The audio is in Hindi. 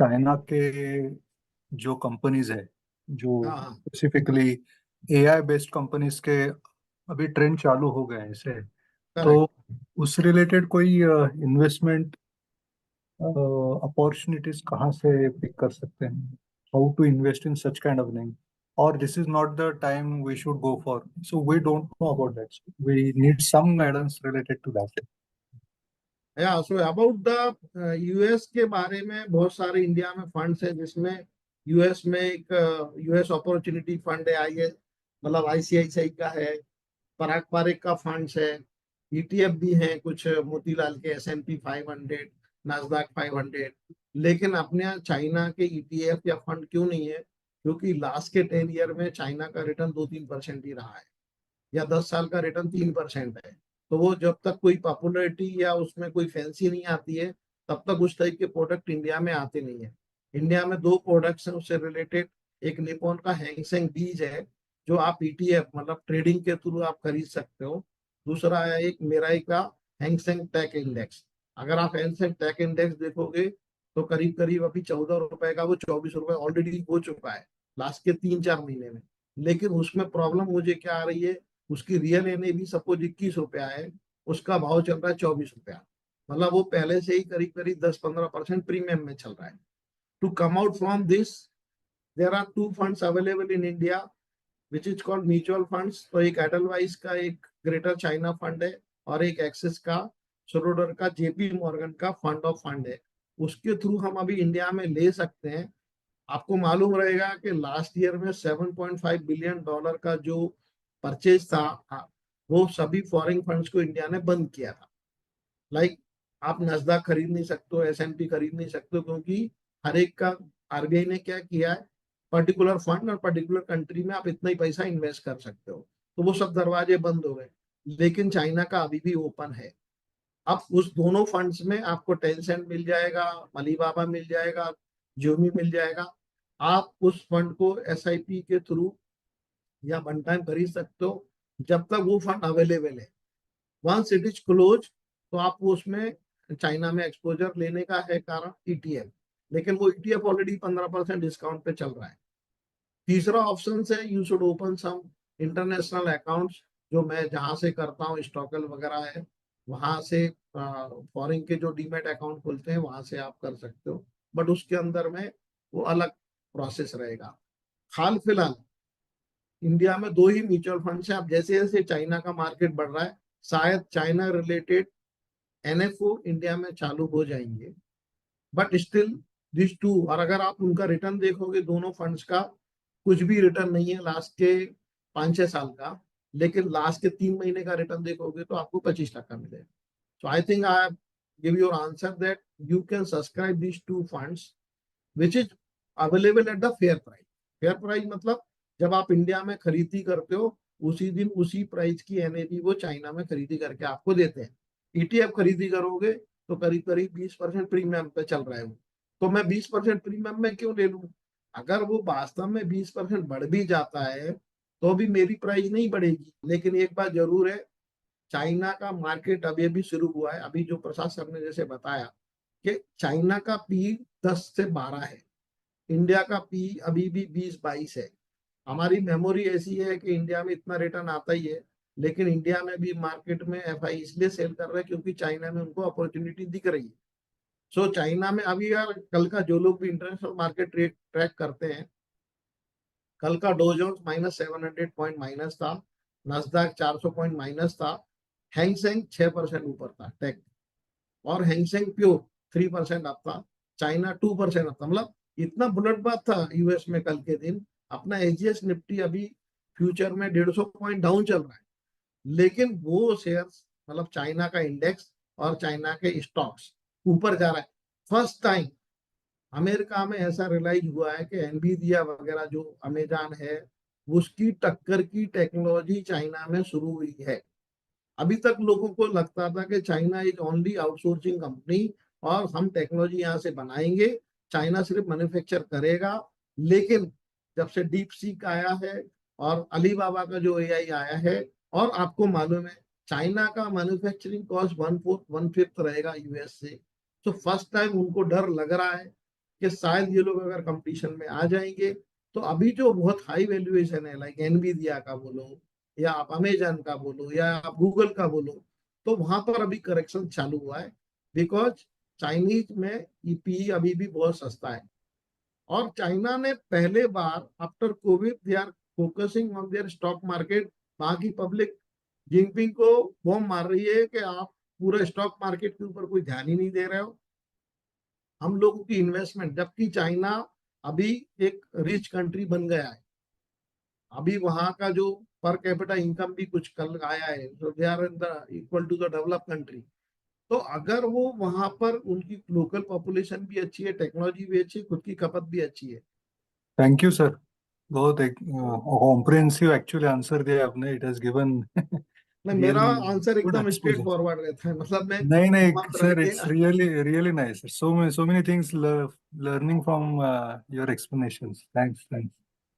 चाइना के जो कंपनीज है, जो हाँ हाँ। स्पेसिफिकली एआई बेस्ड कंपनीज के अभी ट्रेंड चालू हो गए हैं इसे। तो करेक्ट। उस रिलेटेड कोई इन्वेस्टमेंट अपॉर्चुनिटीज कहाँ से पिक कर सकते हैं? How to invest in such kind of thing? और this is not the time we should go for, so we don't know about that, we need some guidance related to that. या सो अबाउट द यूएस के बारे में बहुत सारे इंडिया में फंड्स है, जिसमें यूएस में एक यूएस अपॉर्चुनिटी फंड है, आई मतलब आईसीआईसीआई का है। पराग पारेख का फंड्स है। ईटीएफ भी है कुछ मोतीलाल के, S&P 500, नास्डाक 500। लेकिन अपने यहाँ चाइना के ईटीएफ या फंड क्यों नहीं है? क्योंकि लास्ट के 10 ईयर में चाइना का रिटर्न 2-3% ही रहा है, या 10 साल का रिटर्न 3% है। तो वो जब तक कोई पॉपुलैरिटी या उसमें कोई फैंसी नहीं आती है, तब तक उस टाइप के प्रोडक्ट इंडिया में आते नहीं है। इंडिया में दो प्रोडक्ट्स हैं उससे रिलेटेड। एक निप्पॉन का हैंगसेंग बीज है, जो आप ईटीएफ मतलब ट्रेडिंग के थ्रू आप खरीद सकते हो। दूसरा है एक मेराई का हैंगसेंग टेक इंडेक्स। अगर आप हैंगसेंग टेक इंडेक्स देखोगे तो करीब करीब अभी 14 रुपए का वो 24 रुपए ऑलरेडी हो चुका है लास्ट के 3-4 महीने में। लेकिन उसमें प्रॉब्लम मुझे क्या आ रही है, उसकी रियल एनएवी सपोज 21 रुपया है, उसका भाव चल रहा है 24 रुपया। मतलब वो पहले से ही करीब करीब 10-15% प्रीमियम में चल रहा है। To come out from this, there are two funds available in India which is called mutual funds. तो एक एडलवाइज का एक ग्रेटर चाइना फंड है, और एक एक्सिस का सरोडर का जेपी मॉर्गन का फंड ऑफ फंड है। उसके थ्रू हम अभी इंडिया में ले सकते हैं। आपको मालूम रहेगा कि लास्ट ईयर में $7.5 बिलियन का जो परचेज था, वो सभी फॉरेन फंड्स को इंडिया ने बंद किया था। लाइक आप नस्डा खरीद नहीं सकते हो, S&P खरीद नहीं सकते हो, क्योंकि हर एक का आरबीआई ने क्या किया है, पर्टिकुलर फंड और पर्टिकुलर कंट्री में आप इतना ही पैसा इन्वेस्ट कर सकते हो। तो वो सब दरवाजे बंद हो गए। लेकिन चाइना का अभी भी ओपन है। अब उस दोनों फंड्स में आपको टेंसेंट मिल जाएगा, अलीबाबा मिल जाएगा, ज्योमी मिल जाएगा। आप उस फंड को एसआईपी के थ्रू या वन टाइम खरीद सकते हो, जब तक वो फंड अवेलेबल है। वंस इट इज क्लोज, तो आपको उसमें चाइना में एक्सपोजर लेने का है कारण ईटीएफ। लेकिन वो ईटीएफ ऑलरेडी 15% डिस्काउंट पे चल रहा है। तीसरा ऑप्शन है, you should open some international accounts, जो मैं जहां से करता हूँ, स्टॉकल वगैरह है, वहां से फॉरेन के जो डीमेट अकाउंट खोलते हैं वहां से आप कर सकते हो। बट उसके अंदर में वो अलग प्रोसेस रहेगा। हाल फिलहाल इंडिया में दो ही म्यूचुअल फंड्स हैं। अब जैसे जैसे चाइना का मार्केट बढ़ रहा है, शायद चाइना रिलेटेड एनएफओ इंडिया में चालू हो जाएंगे। बट स्टिल दिस टू, और अगर आप उनका रिटर्न देखोगे दोनों फंड्स का, कुछ भी रिटर्न नहीं है लास्ट के 5-6 साल का। लेकिन लास्ट के 3 महीने का रिटर्न देखोगे तो आपको 25% मिलेगा। So I think I give your answer that you can subscribe this two funds which is available at the fair price. Fair price मतलब जब आप इंडिया में खरीदी करते हो, उसी दिन उसी प्राइस की एनएवी वो चाइना में खरीदी करके आपको देते हैं। ईटीएफ खरीदी करोगे तो करीब करीब 20% प्रीमियम पे चल रहा है वो। तो मैं 20% प्रीमियम में क्यों ले लूं? अगर वो वास्तव में 20% बढ़ भी जाता है तो भी मेरी प्राइस नहीं बढ़ेगी। लेकिन एक बात जरूर है, चाइना का मार्केट अभी अभी शुरू हुआ है। अभी जो प्रसाद सर ने जैसे बताया कि चाइना का पी 10 से 12 है, इंडिया का पी अभी भी 20-22 है। हमारी मेमोरी ऐसी है कि इंडिया में इतना रिटर्न आता ही है। लेकिन इंडिया में भी मार्केट में एफआई इसलिए सेल कर रहे हैं क्योंकि चाइना में उनको अपॉर्चुनिटी दिख रही है। सो चाइना में अभी यार, कल का जो लोग भी इंटरनेशनल मार्केट ट्रैक करते हैं, कल का डो जोन्स -700 पॉइंट माइनस था, नास्डैक 400 पॉइंट माइनस था, हैंगसेंग 6% ऊपर था टेक, और हैंगसेंग प्योर 3% अप था। चाइना 2% अप था। मतलब इतना बुलेट बात था यूएस में कल के दिन। अपना एजीएस निफ्टी अभी फ्यूचर में 150 पॉइंट डाउन चल रहा है। लेकिन वो शेयर्स मतलब चाइना का इंडेक्स और चाइना के स्टॉक्स ऊपर जा रहा है। फर्स्ट टाइम अमेरिका में ऐसा रियलाइज हुआ है कि एनवीडिया वगैरह जो अमेजॉन है, उसकी टक्कर की टेक्नोलॉजी चाइना में शुरू हुई है। अभी तक लोगों को लगता था कि China is only outsourcing company, और हम टेक्नोलॉजी यहाँ से बनाएंगे, चाइना सिर्फ मैन्युफैक्चर करेगा। लेकिन जब से डीप सीक आया है और अलीबाबा का जो एआई आया है, और आपको मालूम है चाइना का मैन्युफैक्चरिंग कॉस्ट 1/4 1/5 रहेगा यूएस से। तो फर्स्ट टाइम उनको डर लग रहा है कि शायद ये लोग अगर कंपटीशन में आ जाएंगे तो अभी जो बहुत हाई वैल्यूएशन है, लाइक एनवीडिया का बोलो या आप अमेजन का बोलो या आप गूगल का बोलो, तो वहां पर अभी करेक्शन चालू हुआ है, बिकॉज चाइनीज में ईपी अभी भी बहुत सस्ता है। और चाइना ने पहले बार after covid they are focusing on their stock market. वहां की पब्लिक जिनपिंग को बॉम्ब मार रही है कि आप पूरे स्टॉक मार्केट के ऊपर कोई ध्यान ही नहीं दे रहे हो, हम लोगों की इन्वेस्टमेंट, जबकि चाइना अभी एक रिच कंट्री बन गया है। अभी वहां का जो पर कैपिटा इनकम भी कुछ कल आया है, so they are in the equal to the developed country। तो अगर वो वहां पर उनकी लोकल पॉपुलेशन भी अच्छी है, टेक्नोलॉजी भी अच्छी है, खुद की खपत भी अच्छी है। थैंक यू सर, बहुत एक कॉम्प्रिहेंसिव एक्चुअली आंसर दिया आपने। इट हैज गिवन नहीं, मेरा रियली आंसर गुड एकदम स्ट्रेट एक्सपोजर। फॉरवर्ड रहता है, मतलब मैं नहीं नहीं वहां पर रह सर, के। It's really really nice, so many things learning from your explanations. Thanks.